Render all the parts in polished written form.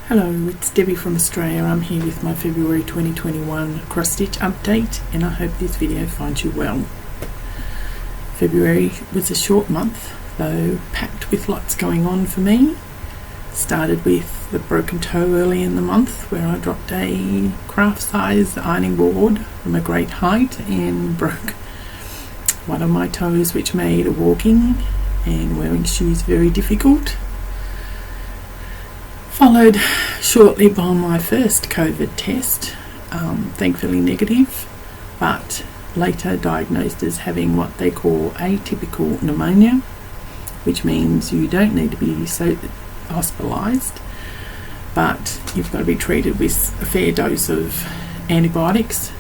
Hello, it's Debbie from Australia. I'm here with my February 2021 cross stitch update, and I hope this video finds you well. February was a short month, though packed with lots going on for me. Started with the broken toe early in the month, where I dropped a craft size ironing board from a great height and broke one of my toes, which made walking and wearing shoes very difficult. Followed shortly by my first COVID test, thankfully negative, but later diagnosed as having what they call atypical pneumonia, which means you don't need to be so hospitalised, but you've got to be treated with a fair dose of antibiotics,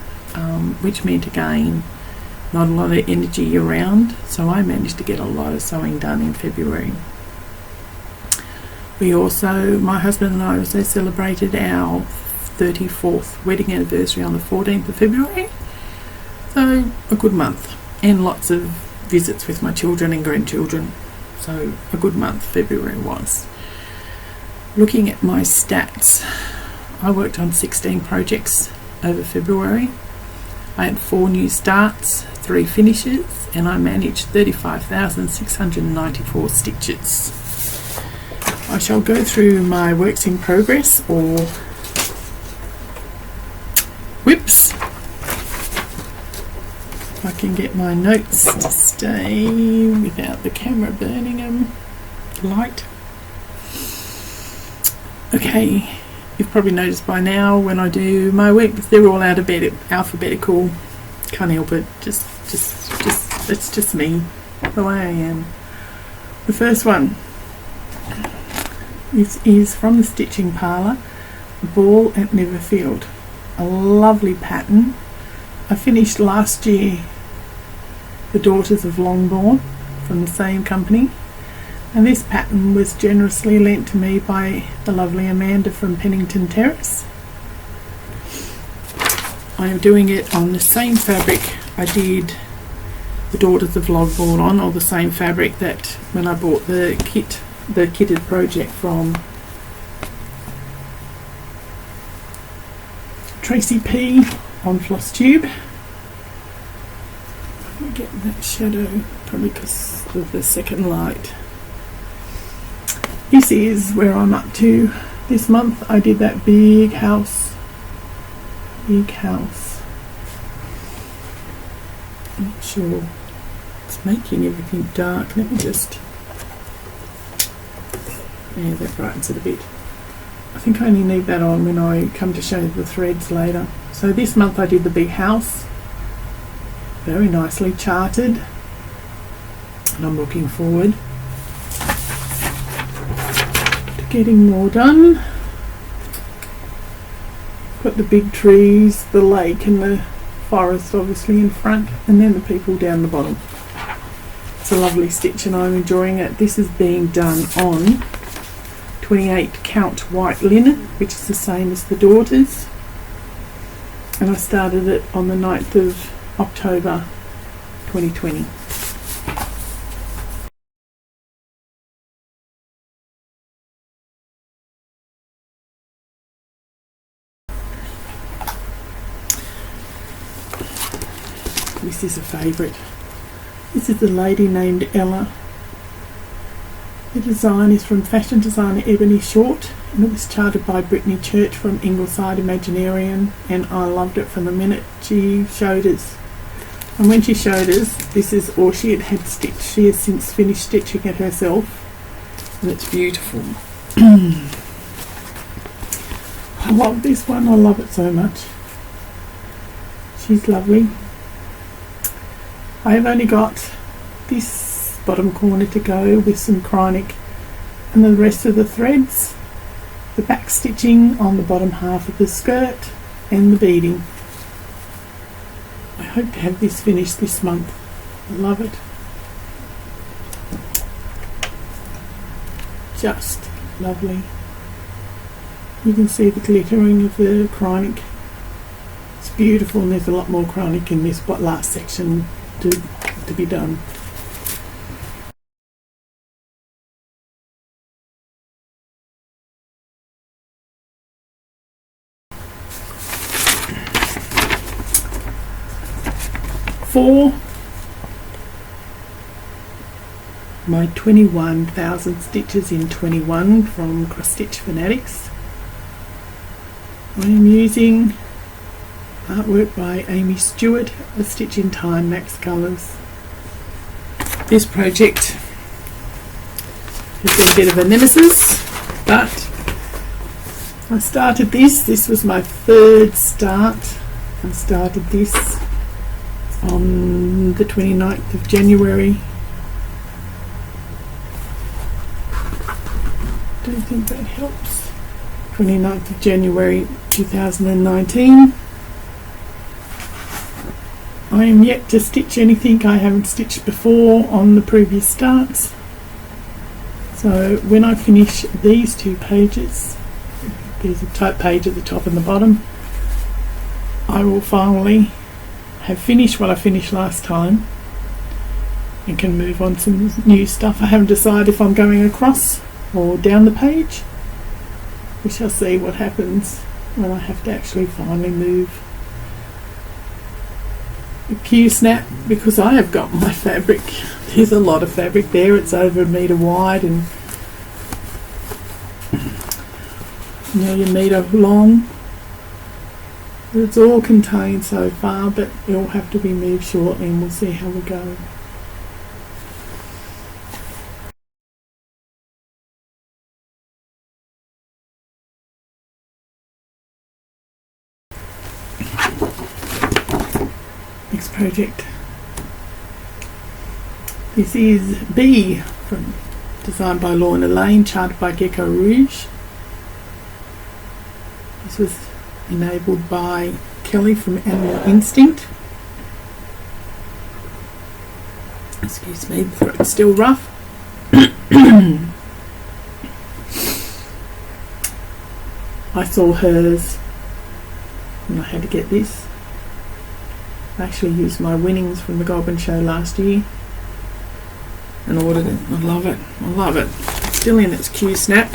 which meant again not a lot of energy around, so I managed to get a lot of sewing done in February. My husband and I also celebrated our 34th wedding anniversary on the 14th of February. So a good month, and lots of visits with my children and grandchildren. So a good month February was. Looking at my stats, I worked on 16 projects over February. I had 4 new starts, 3 finishes, and I managed 35,694 stitches. I shall go through my works in progress, or whips. If I can get my notes to stay without the camera burning them. Light. Okay, you've probably noticed by now when I do my whips, they're all alphabetical. Can't help it. Just it's just me, the way I am. The first one. This is from the Stitching Parlor, Ball at Netherfield. A lovely pattern. I finished last year the Daughters of Longbourn from the same company, and this pattern was generously lent to me by the lovely Amanda from Pennington Terrace. I am doing it on the same fabric I did the Daughters of Longbourn on, or the same fabric that when I bought the kitted project from Tracy P on Flosstube. I'm getting that shadow, probably because of the second light. This is where I'm up to this month. I did that big house. I'm not sure, it's making everything dark. Let me just, yeah, that brightens it a bit. I think I only need that on when I come to show the threads later. So this month I did the big house, very nicely charted, and I'm looking forward to getting more done. Got the big trees, the lake and the forest obviously in front, and then the people down the bottom. It's a lovely stitch and I'm enjoying it. This is being done on 28 count white linen, which is the same as the Daughters, and I started it on the 9th of October 2020. This is a favourite. This is a lady named Ella. The design is from fashion designer Ebony Short, and it was charted by Brittany Church from Ingleside Imaginarian, and I loved it from the minute she showed us. And when she showed us, this is all she had stitched. She has since finished stitching it herself, and it's beautiful. I love this one, I love it so much. She's lovely. I have only got this bottom corner to go with some chronic, and the rest of the threads, the back stitching on the bottom half of the skirt and the beading. I hope to have this finished this month. I love it. Just lovely. You can see the glittering of the chronic. It's beautiful, and there's a lot more chronic in this last section to be done. for my 21,000 stitches in 21 from Cross Stitch Fanatics. I am using artwork by Aimee Stewart, A Stitch in Time Max Colours. This project has been a bit of a nemesis, but I started this was my third start. I started this on the 29th of January. Don't think that helps. 29th of January 2019. I am yet to stitch anything I haven't stitched before on the previous starts. So when I finish these two pages, there's a type page at the top and the bottom, I will finally have finished what I finished last time and can move on to some new stuff. I haven't decided if I'm going across or down the page. We shall see what happens when I have to actually finally move the Q snap, because I have got my fabric. There's a lot of fabric there. It's over a metre wide and nearly a metre long. It's all contained so far, but it will have to be moved shortly and we'll see how we go. Next project. This is B, designed by Lorna, Laine, charted by Gecko, Rouge. This was enabled by Kelly from Animal Instinct. Excuse me, the throat's still rough. I saw hers and I had to get this. I actually used my winnings from the Goblin Show last year and ordered it. I love it. I love it. It's still in its Q snap.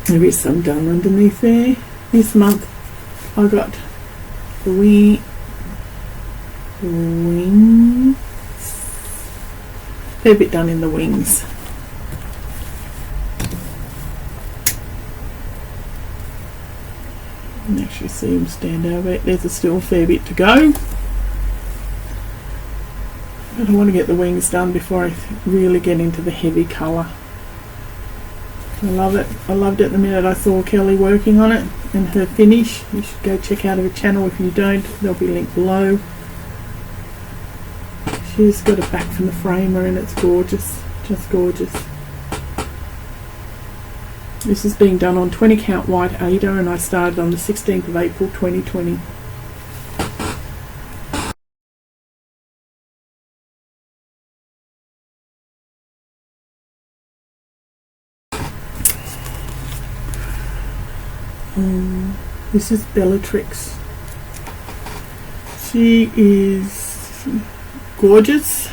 There is some done underneath there. This month I got the wings. Fair bit done in the wings. You can actually see them stand over it. There's still a fair bit to go. But I want to get the wings done before I really get into the heavy colour. I love it. I loved it the minute I saw Kelly working on it and her finish. You should go check out her channel if you don't. There'll be a link below. She's got it back from the framer and it's gorgeous. Just gorgeous. This is being done on 20 count White Aida and I started on the 16th of April 2020. This is Bellatrix. She is gorgeous.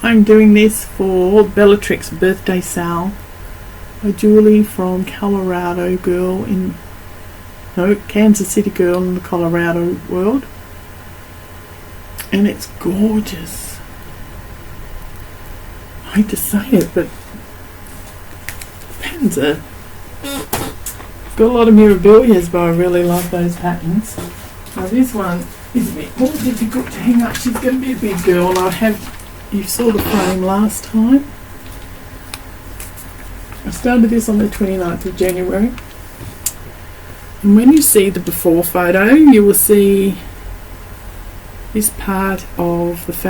I'm doing this for Bellatrix Birthday Sale by Julie from Colorado Girl in Kansas City Girl in the Colorado world, and it's gorgeous. I hate to say it, but the patterns are got a lot of mirabilias, but I really love those patterns. Now this one is a bit more difficult to hang up. She's going to be a big girl. You saw the frame last time. I started this on the 29th of January. And when you see the before photo, you will see this part of the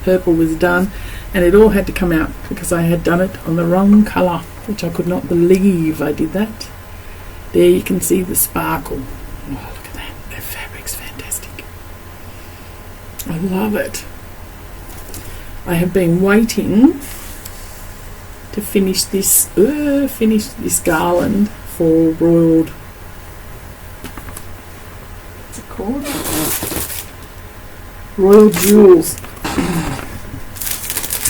purple was done, and it all had to come out because I had done it on the wrong colour, which I could not believe I did that. There you can see the sparkle. Oh, look at that. That fabric's fantastic. I love it. I have been waiting to finish this garland for Royal. What's it called? Royal Jewels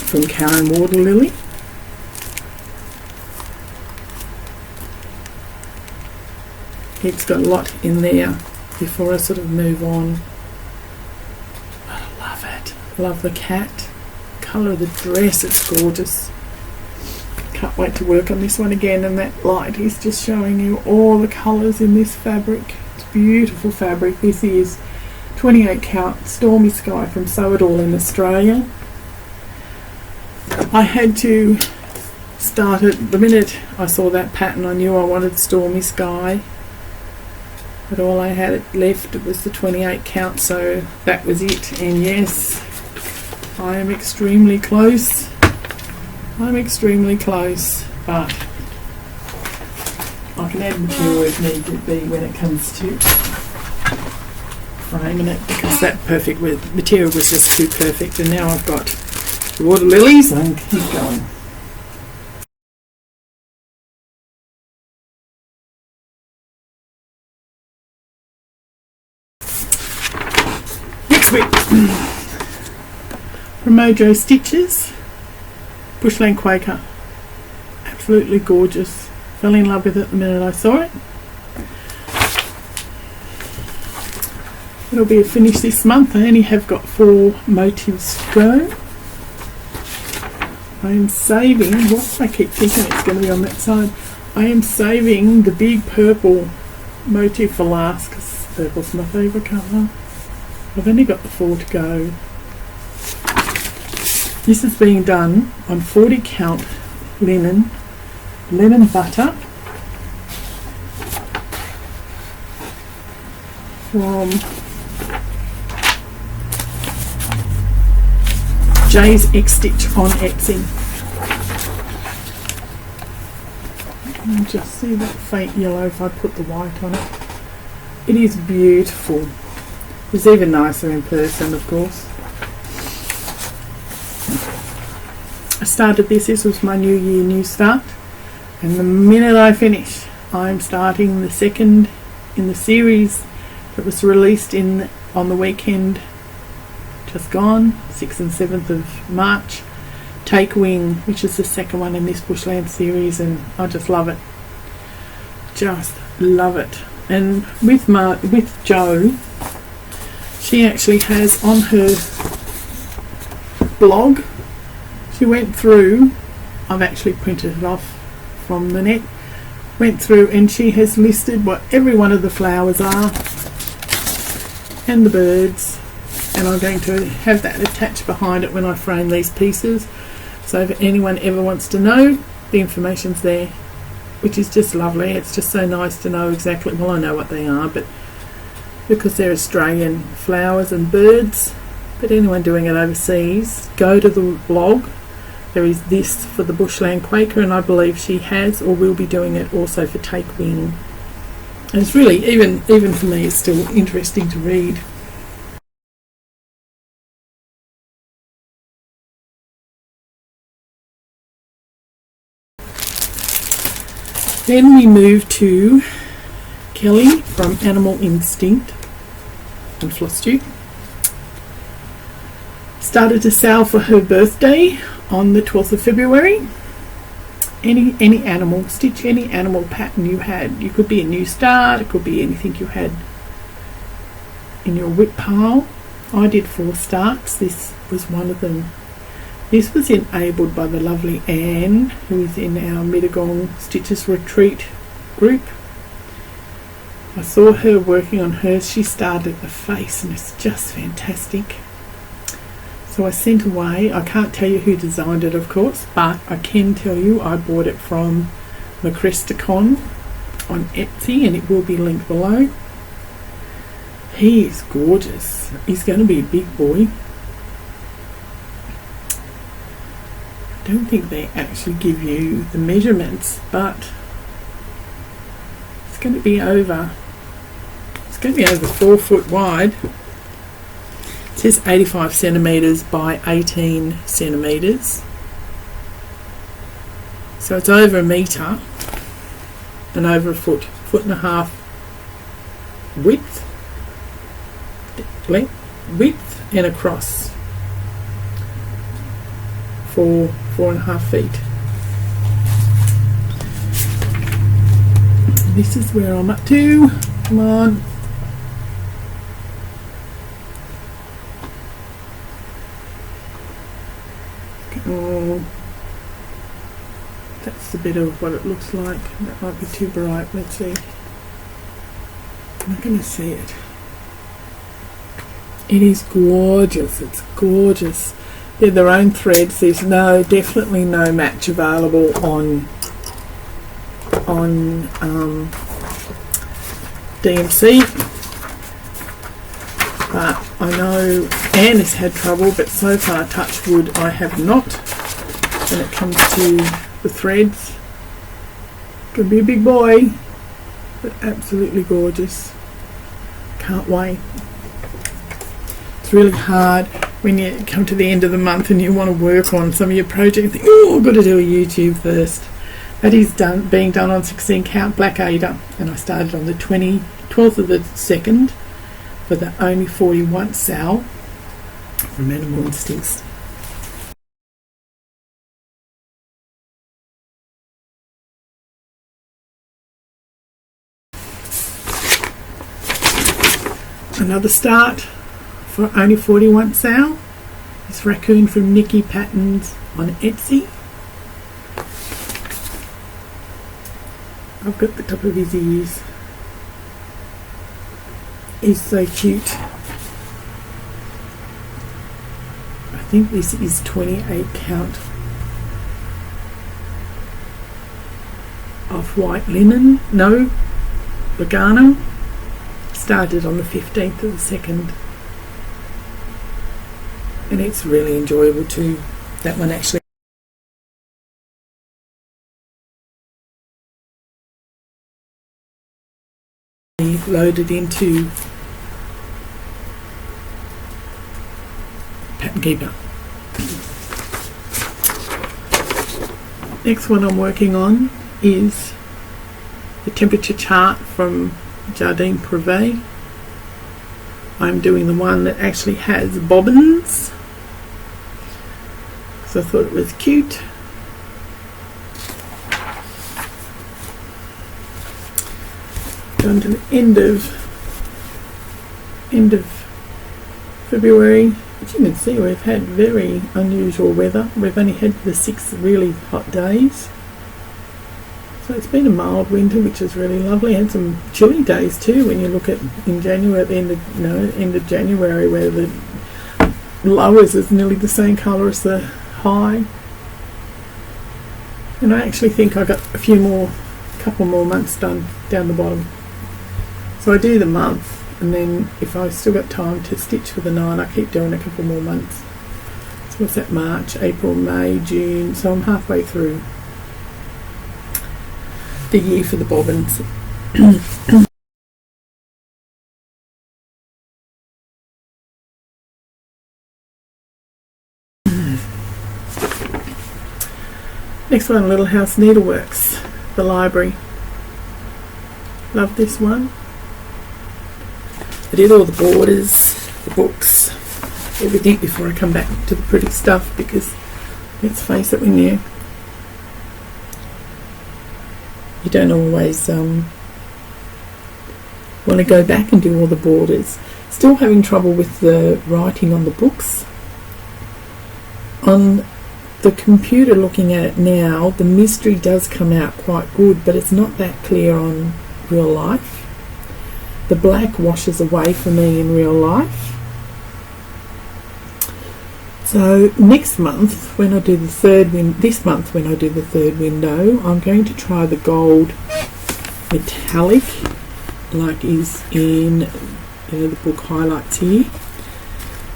from Karen Water Lily. It's got a lot in there. before I sort of move on. But I love it. Love the cat. Colour of the dress, it's gorgeous. Can't wait to work on this one again, and that light is just showing you all the colours in this fabric. It's beautiful fabric. This is 28 count Stormy Sky from Sew It All in Australia. I had to start it the minute I saw that pattern. I knew I wanted Stormy Sky, but all I had left was the 28 count, so that was it. And yes, I am extremely close. I'm extremely close, but I can add material if need to be when it comes to framing it, because that perfect material was just too perfect. And now I've got the water lilies and keep going. Next week from Mojo Stitches, Bushland Quaker. Absolutely gorgeous. Fell in love with it the minute I saw it. It'll be a finish this month. I only have got 4 motifs to go. I am saving, what I keep thinking it's going to be on that side, I am saving the big purple motif for last, because purple's my favourite colour. I've only got the 4 to go. This is being done on 40 count lemon butter from JaysXstitch on Etsy. You can just see that faint yellow if I put the white on it. It is beautiful. It's even nicer in person, of course. I started this was my New Year, New Start, and the minute I finish, I'm starting the second in the series that was released on the weekend just gone, 6th and 7th of March, Take Wing, which is the second one in this Bushland series, and I just love it. Just love it. And with Jo, she actually has on her blog, she went through, I've actually printed it off from the net, went through and she has listed what every one of the flowers are and the birds, and I'm going to have that attached behind it when I frame these pieces, so if anyone ever wants to know, the information's there, which is just lovely. It's just so nice to know exactly, well, I know what they are, but because they're Australian flowers and birds, but anyone doing it overseas, go to the blog. There is this for the Bushland Quaker, and I believe she has or will be doing it also for Take Wing. And it's really, even for me, it's still interesting to read. Then we move to Kelly from Animal Instinct and Flosstube. Started a sale for her birthday on the 12th of February. Any animal, stitch any animal pattern you had. You could be a new start, it could be anything you had in your whip pile. I did 4 starts, this was one of them. This was enabled by the lovely Anne, who is in our Mittagong Stitches Retreat group. I saw her working on hers. She started the face and it's just fantastic. So I sent away, I can't tell you who designed it of course, but I can tell you I bought it from Mirkestikom on Etsy, and it will be linked below. He is gorgeous. He's going to be a big boy. I don't think they actually give you the measurements, but it's going to be over 4 foot wide. It says 85 centimetres by 18 centimetres. So it's over a metre and over a foot and a half width and across for 4.5 feet. This is where I'm up to. Come on. Oh, that's a bit of what it looks like. That might be too bright. Let's see. I'm not going to see it. It is gorgeous. It's gorgeous. They're their own threads. There's definitely no match available on DMC. But I know Anne has had trouble, but so far, touch wood, I have not. When it comes to the threads, could be a big boy, but absolutely gorgeous. Can't wait. It's really hard when you come to the end of the month and you want to work on some of your projects and think, oh, I've got to do a YouTube first. That is being done on 16 count Black Aida, and I started on the 12th of the 2nd for the only 41 sal from Animal Instincts. Another start for only 41 sal. This Raccoon from Nikkipattern on Etsy. I've got the top of his ears. He's so cute. I think this is 28 count off-white linen. No, Lugano. Started on the 15th of the 2nd. And it's really enjoyable too. That one actually loaded into Pattern Keeper. Next one I'm working on is the temperature chart from Jardine Prive. I'm doing the one that actually has bobbins, so I thought it was cute. Gone to the end of February. As you can see, we've had very unusual weather. We've only had the 6 really hot days. So it's been a mild winter, which is really lovely. Had some chilly days too when you look at in January, at the end of January, where the lowers is nearly the same colour as the high. And I actually think I got a couple more months done down the bottom. So I do the month, and then if I've still got time to stitch for the 9, I keep doing a couple more months. So what's that? March, April, May, June. So I'm halfway through the year for the bobbins. Next one, Little House Needleworks, the library. Love this one. I did all the borders, the books, everything before I come back to the pretty stuff, because let's face it, when you don't always want to go back and do all the borders. Still having trouble with the writing on the books. On the computer, looking at it now, the mystery does come out quite good, but it's not that clear on real life. The black washes away for me in real life. So next month, when I do the third this month when I do the third window, I'm going to try the gold metallic, like is in the book highlights here,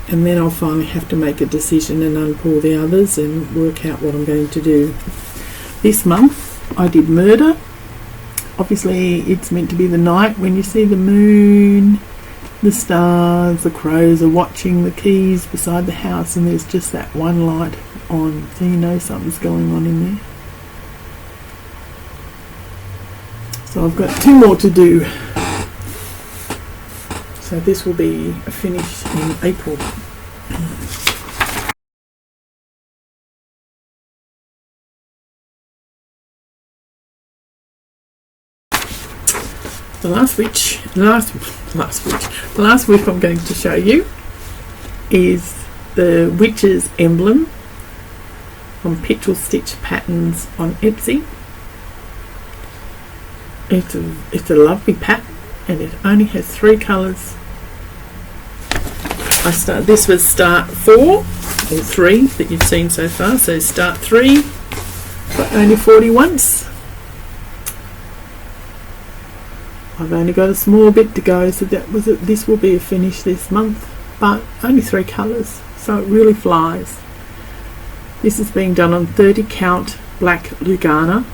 and then I'll finally have to make a decision and unpull the others and work out what I'm going to do. This month I did murder. Obviously it's meant to be the night when you see the moon, the stars, the crows are watching the keys beside the house, and there's just that one light on, so you know something's going on in there. So I've got 2 more to do. So this will be a finish in April. The last witch I'm going to show you is the Witch's Emblem from PixelStitchPatterns on Etsy. It's a lovely pattern, and it only has 3 colours. This was start 4 or 3 that you've seen so far, so start 3, but only 40 once. I've only got a small bit to go, so this will be a finish this month, but only 3 colours, so it really flies. This is being done on 30 count Black Aida,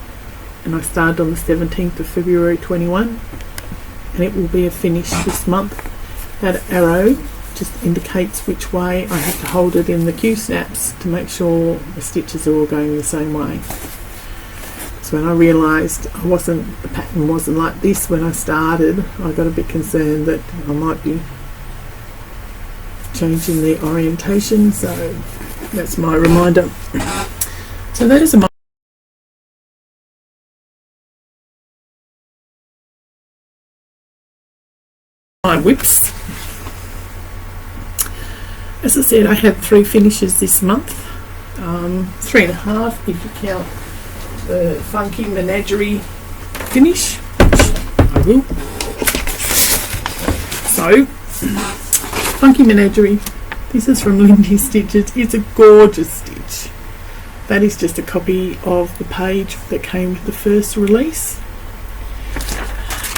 and I started on the 17th of February 21, and it will be a finish this month. That arrow just indicates which way I have to hold it in the Q-snaps to make sure the stitches are all going the same way. So when I realised the pattern wasn't like this when I started, I got a bit concerned that I might be changing the orientation, so that's my reminder. So that is my whips. As I said, I had 3 finishes this month, 3.5 if you count the Funky Menagerie finish, which I will. So, Funky Menagerie, this is from Lindy Stitches. It's a gorgeous stitch. That is just a copy of the page that came with the first release.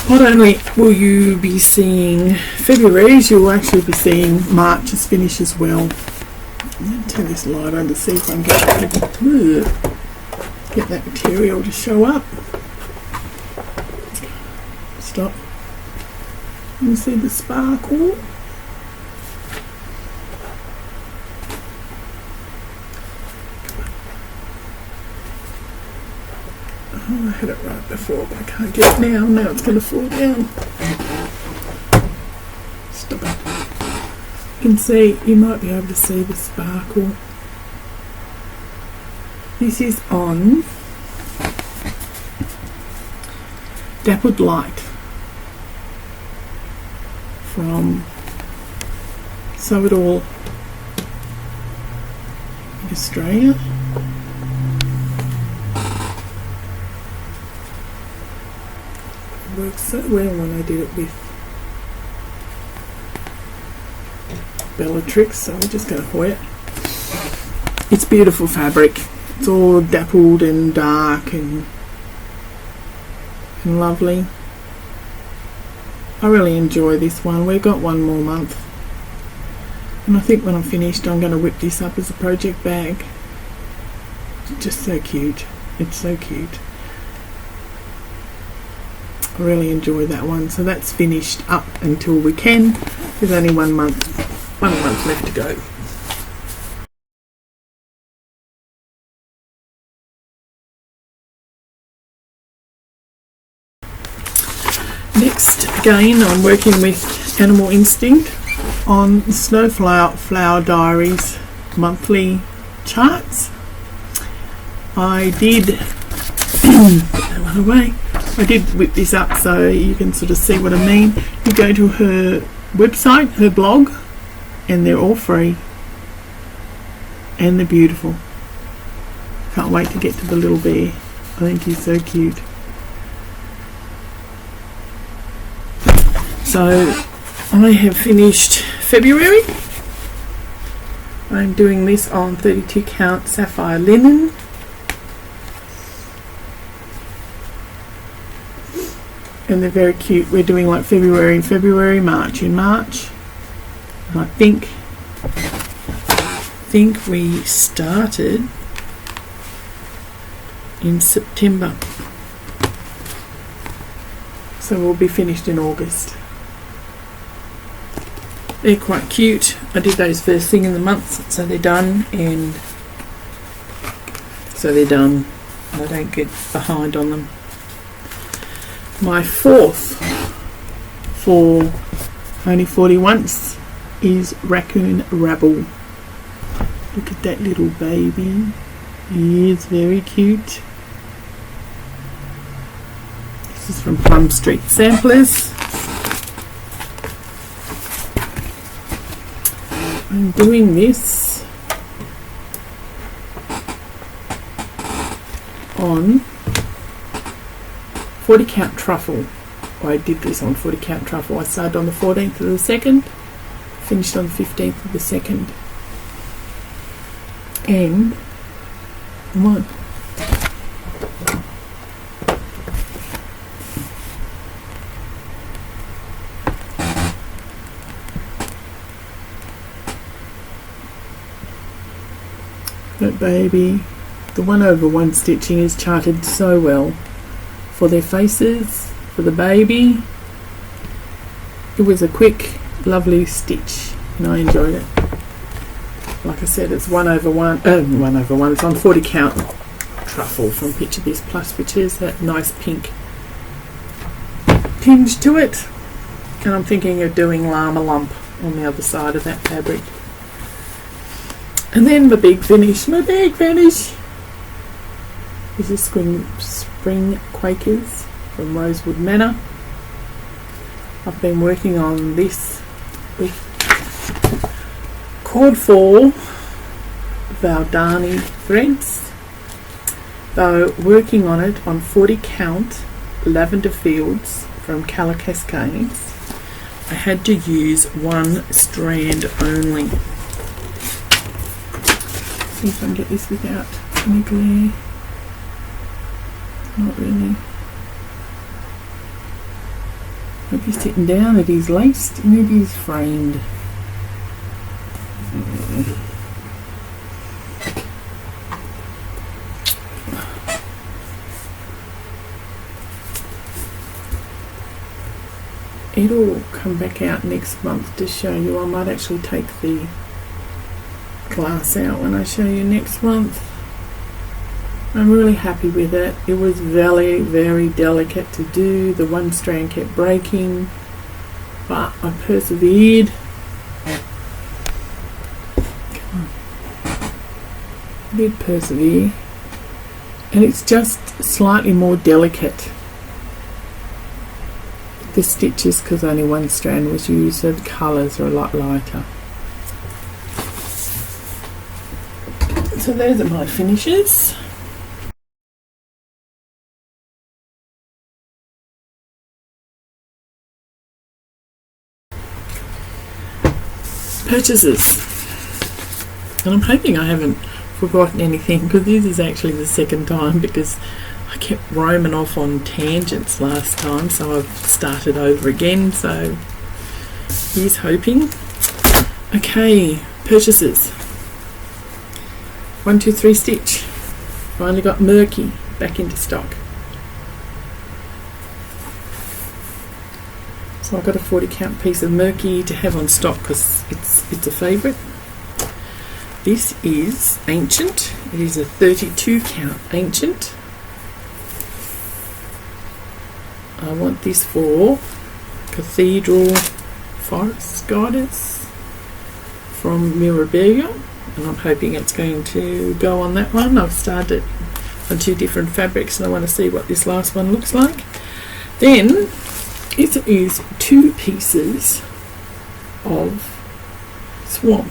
Not only will you be seeing February's, you will actually be seeing March's finish as well. I'm going to turn this light on to see if I can get that material to show up. Stop. You can see the sparkle. Oh, I had it right before, but I can't get it now. Now it's going to fall down. Stop it. You can see, you might be able to see the sparkle. This is on Dappled Light from Sew It All in Australia. It works so well when I did it with Bellatrix, so we're just going to hoy it. It's beautiful fabric. It's all dappled and dark and lovely. I really enjoy this one. We've got one more month, and I think when I'm finished I'm going to whip this up as a project bag. It's just so cute. It's so cute. I really enjoy that one. So that's finished up until we can. There's only 1 month left to go. Next, again, I'm working with Animal Instinct on the Snowflower Diaries monthly charts. I did put that one away. I did whip this up so you can sort of see what I mean. You go to her website, her blog, and they're all free, and they're beautiful. Can't wait to get to the little bear. I think he's so cute. So I have finished February. I'm doing this on 32 count sapphire linen. And they're very cute. We're doing like February in February, March in March. And I think we started in September. So we'll be finished in August. They're quite cute. I did those first thing in the month, so they're done, and so they're done. I don't get behind on them. My fourth for only 40 once is Raccoon Rabble. Look at that little baby. He is very cute. This is from Plum Street Samplers. I'm doing this on 40 count truffle. I did this on 40 count truffle. I started on the 14th of the 2nd, finished on the 15th of the 2nd. And come on. That baby, the 1/1 stitching is charted so well for their faces, for the baby. It was a quick, lovely stitch and I enjoyed it. Like I said, it's 1/1, it's on 40 count truffle from Picture This Plus, which is that nice pink tinge to it. And I'm thinking of doing llama lump on the other side of that fabric. And then my big finish is the Spring Quakers from Rosewood Manor. I've been working on this with cord 4 Valdani threads, though working on it on 40 count lavender fields from Colour Cascades. I had to use one strand only. See if I can get this without any glare. Not really. Hope you're sitting down. It is laced and it is framed. It'll come back out next month to show you. I might actually take the glass out when I show you next month. I'm really happy with it. It was very, very delicate to do. The one strand kept breaking, but I persevered. Come on. I did persevere. And it's just slightly more delicate, the stitches, because only one strand was used, so the colours are a lot lighter. So those are my finishes. Purchases. And I'm hoping I haven't forgotten anything, because this is actually the second time, because I kept roaming off on tangents last time, so I've started over again, so here's hoping. Okay, purchases. 1, 2, 3 stitch. Finally got Murky back into stock. So I've got a 40 count piece of Murky to have on stock because it's a favourite. This is Ancient. It is a 32 count Ancient. I want this for Cathedral Forest Goddess from Mirabilia, and I'm hoping it's going to go on that one. I've started on 2 different fabrics and I want to see what this last one looks like. Then it is 2 pieces of Swamp.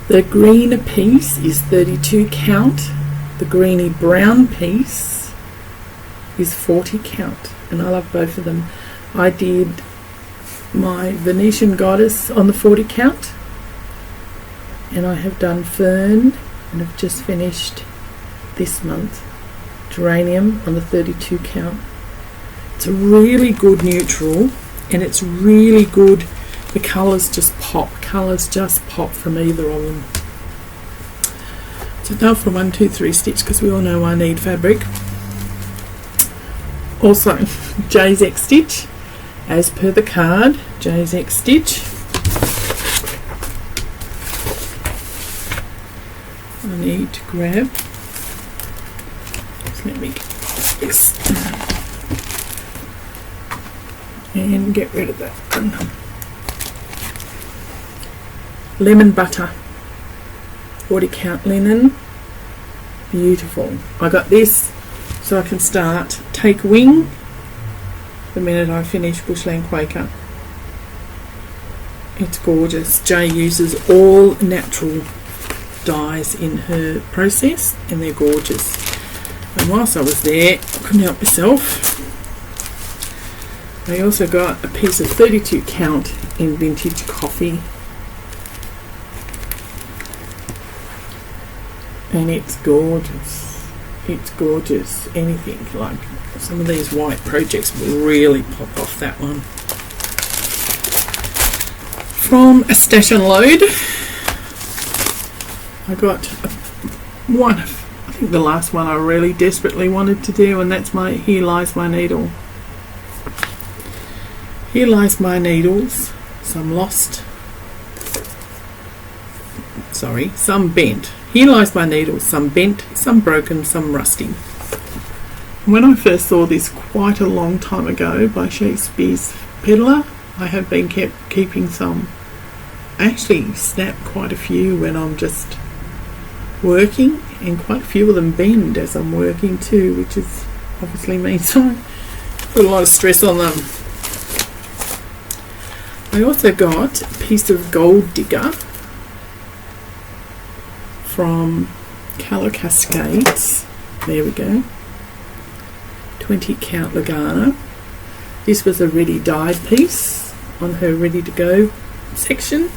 The green piece is 32 count. The greeny brown piece is 40 count, and I love both of them. I did my Venetian Goddess on the 40 count, and I have done Fern, and I've just finished this month Geranium on the 32 count. It's a really good neutral, and it's really good. The colours just pop. Colours just pop from either of them. So now for 1, 2, 3 stitch, because we all know I need fabric. Also, JaysXstitch, as per the card, JaysXstitch. I need to grab. So let me get this and get rid of that one. Lemon Butter, 40 count linen, beautiful. I got this so I can start Take Wing the minute I finish Bushland Quaker. It's gorgeous. Jay uses all natural dyes in her process, and they're gorgeous. And whilst I was there, I couldn't help myself. I also got a piece of 32 count in vintage coffee, and it's gorgeous. It's gorgeous. Anything like some of these white projects will really pop off that one. From a Stash and Load, I got one of, I think the last one I really desperately wanted to do, and that's my Here Lies My Needle. Here lies my needles, some lost, sorry, some bent. Here lies my needles, some bent, some broken, some rusty. When I first saw this quite a long time ago by Shakespeare's Peddler, I have been keeping some. I actually snap quite a few when I'm just working, and quite a few of them bend as I'm working too, which is obviously means I put a lot of stress on them. I also got a piece of Gold Digger from Colour Cascades. There we go. 20 count Lugano. This was a ready dyed piece on her ready to go section,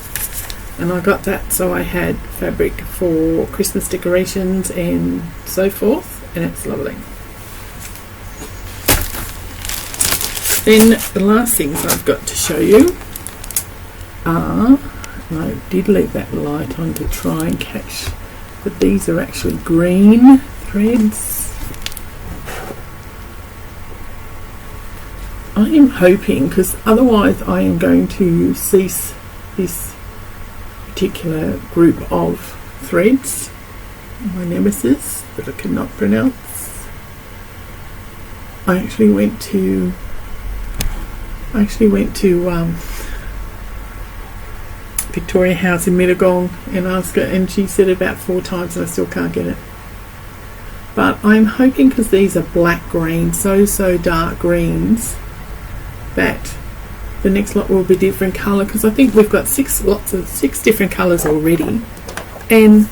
and I got that so I had fabric for Christmas decorations and so forth, and it's lovely. Then the last things I've got to show you are, and I did leave that light on to try and catch, but these are actually green threads. I am hoping, because otherwise I am going to cease this particular group of threads, my nemesis that I cannot pronounce. I actually went to Victoria House in Mittagong and asked her, and she said it about 4 times and I still can't get it. But I'm hoping, because these are black green, so dark greens, that the next lot will be different colour, because I think we've got 6 different colours already, and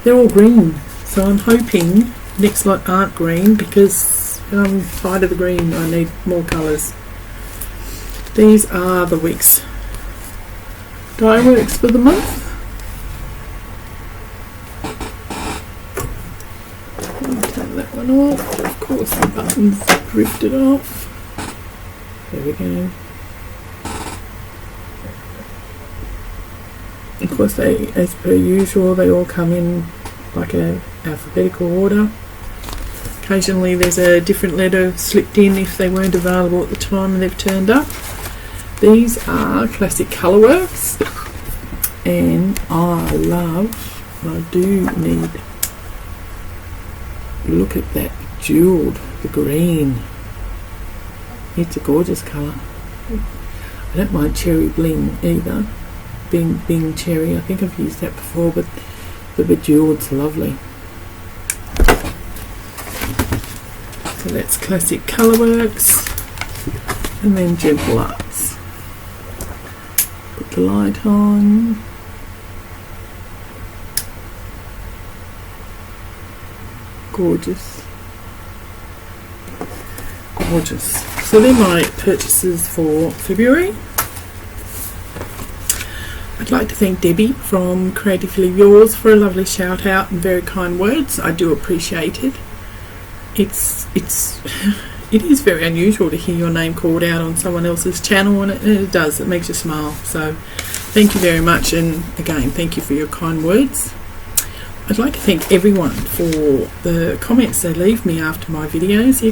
they're all green. So I'm hoping next lot aren't green, because I'm tired of the green. I need more colours. These are the week's dye works for the month. I'll take that one off. Of course the buttons drifted off. There we go. Of course, they, as per usual, they all come in like a alphabetical order. Occasionally there's a different letter slipped in if they weren't available at the time and they've turned up. These are classic Colourworks, and I do need, look at that jewelled, the green. It's a gorgeous colour. I don't mind cherry bling either. Bing cherry, I think I've used that before, but the bejeweled's lovely. So that's classic Colourworks, and then Gentle Arts. Put the light on. Gorgeous. Gorgeous. So they're my purchases for February. I'd like to thank Debbie from Creatively Yours for a lovely shout out and very kind words. I do appreciate it. It is very unusual to hear your name called out on someone else's channel, and it does. It makes you smile. So thank you very much, and again, thank you for your kind words. I'd like to thank everyone for the comments they leave me after my videos.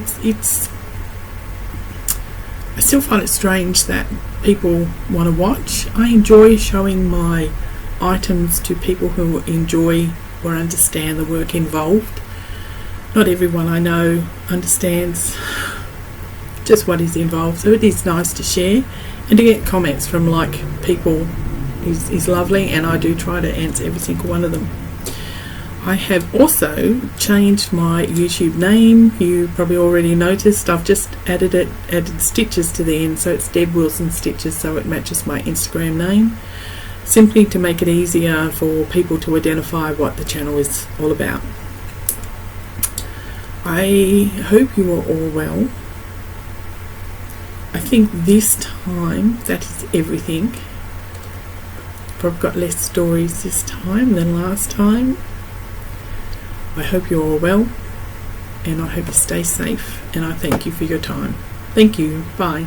I still find it strange that people want to watch. I enjoy showing my items to people who enjoy or understand the work involved. Not everyone I know understands just what is involved, so it is nice to share, and to get comments from like people is lovely, and I do try to answer every single one of them. I have also changed my YouTube name. You probably already noticed I've just added stitches to the end, so it's Deb Wilson Stitches, so it matches my Instagram name. simply to make it easier for people to identify what the channel is all about. I hope you are all well. I think this time that is everything. I've got less stories this time than last time. I hope you're all well, and I hope you stay safe, and I thank you for your time. Thank you. Bye.